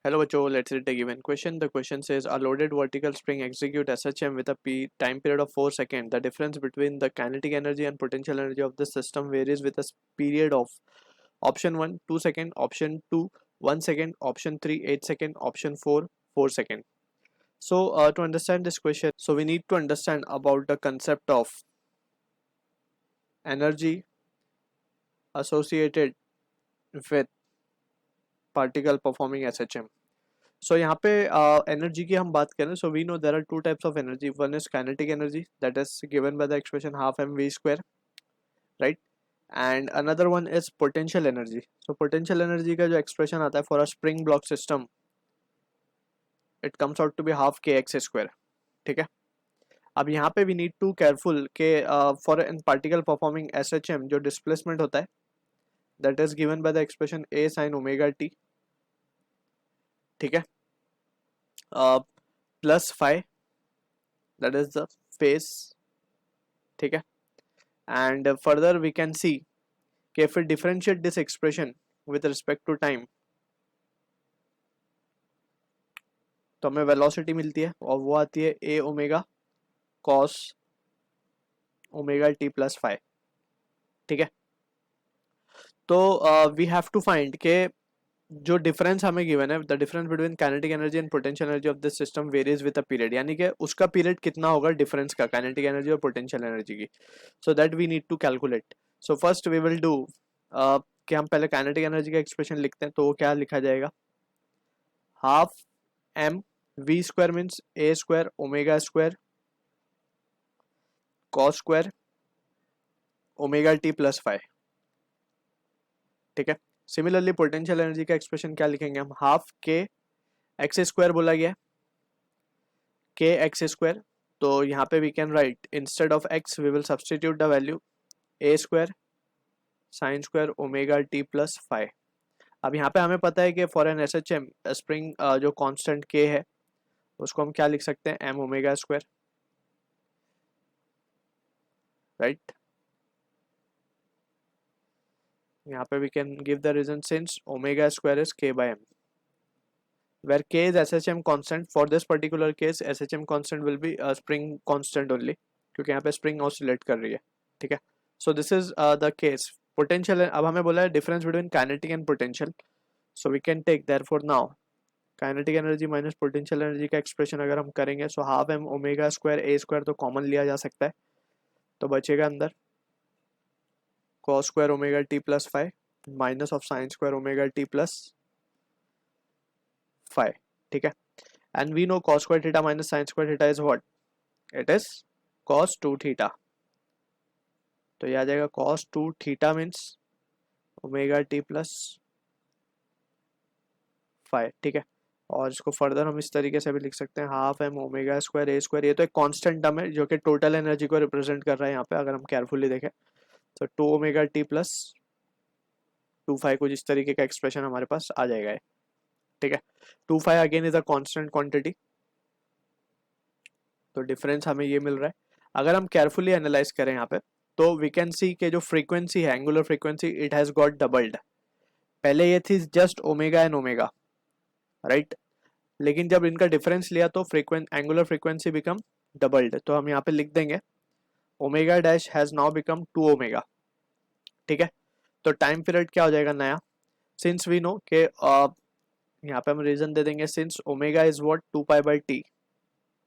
Hello बच्चों, let's read the given question. The question says a loaded vertical spring execute SHM with a time period of 4 seconds. The difference between the kinetic energy and potential energy of the system varies with a period of option 1 2 second, option 2 1 second, option 3 8 second, option 4 4 second. So to understand this question, so we need to understand about the concept of energy associated with particle performing SHM. सो यहाँ पे energy की हम बात करें, so we know there are two types of energy. One is kinetic energy that is given by the expression half m v square, right, and another one is potential energy. So potential energy का जो expression आता है for a spring block system, it comes out to be half k x square. ठीक है, अब यहाँ पे we need to careful के for an particle performing S H M जो डिस्प्लेसमेंट होता है that is given by the expression a sine omega T. ठीक है, plus five that is the phase. ठीक है, and further we can see कि if we differentiate this expression with respect to time तो हमें velocity मिलती है और वो आती है a omega cos omega t plus five. ठीक है, तो we have to find के जो डिफरेंस हमें गिवन है, the difference between kinetic energy and potential energy of this system varies with a period, यानी कि उसका पीरियड कितना होगा डिफरेंस का काइनेटिक एनर्जी और पोटेंशियल एनर्जी की. So that we need to calculate. So first we will do कि हम पहले काइनेटिक एनर्जी का एक्सप्रेशन लिखते हैं. तो वो क्या लिखा जाएगा, half m v square means a square omega square cos square omega t plus five. ठीक है, सिमिलरली पोटेंशियल एनर्जी का एक्सप्रेशन क्या लिखेंगे हम, हाफ के एक्स स्क्वायर बोला गया, के एक्स स्क्वायर. तो यहाँ पे we can write instead of x we will substitute the value a square sine square omega t plus five. अब यहाँ पे हमें पता है कि for an S H M spring जो कांस्टेंट के है उसको हम क्या लिख सकते हैं, एम ओमेगा स्क्वायर, राइट. यहाँ पे we can give the reason since omega square is K by M where k is SHM constant. For this particular case SHM constant will be spring constant only क्योंकि यहाँ पे spring oscillate कर रही है. ठीक है, so this is the case. Potential अब हमें बोला है difference between kinetic and potential, so we can take therefore now kinetic energy minus potential energy का expression अगर हम करेंगे so half m omega square a square तो common लिया जा सकता है, तो बचेगा अंदर cos square omega t plus 5 minus of sin square omega t plus 5. ठीक है, and we know cos square theta minus sin square theta is what, it is cos 2 theta. तो ये आ जाएगा cos 2 theta means omega t plus 5. ठीक है, और इसको further हम इस तरीके से भी लिख सकते हैं हाफ एम ओमेगा स्क्वायर ए स्क्वायर. ये तो एक कांस्टेंट टर्म है जो कि टोटल एनर्जी को रिप्रेजेंट कर रहा है यहाँ पे अगर हम केयरफुली देखें. तो 2 ओमेगा टी प्लस 2 5 कुछ इस तरीके का एक्सप्रेशन हमारे पास आ जाएगा. ठीक है, 2 5 again is a constant quantity, तो डिफरेंस हमें ये मिल रहा है. अगर हम केयरफुली एनालाइज करें यहाँ पे तो वी कैन सी के जो फ्रीक्वेंसी है angular frequency it has got doubled. पहले ये थी just omega and omega, right, लेकिन जब इनका डिफरेंस लिया तो एंगुलर फ्रीक्वेंसी बिकम डबल्ड. तो हम यहाँ पे लिख देंगे omega dash has now become 2 omega. ठीक है, तो टाइम पीरियड क्या हो जाएगा नया, सिंस वी नो के यहाँ पे हम रीजन दे देंगे since omega is what 2 pi by t,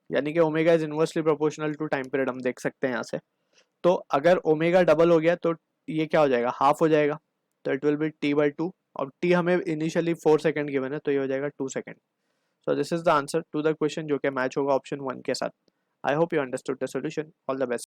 यानी कि omega is inversely proportional to time period. हम देख सकते हैं यहाँ से. तो अगर ओमेगा डबल हो गया तो ये क्या हो जाएगा, हाफ हो जाएगा, तो it will be t by two. और टी हमें इनिशियली 4 सेकंड गिवन है तो ये हो जाएगा 2 second. So this is the answer to the question जो कि मैच होगा ऑप्शन 1 के साथ. I hope you understood the solution. All the best.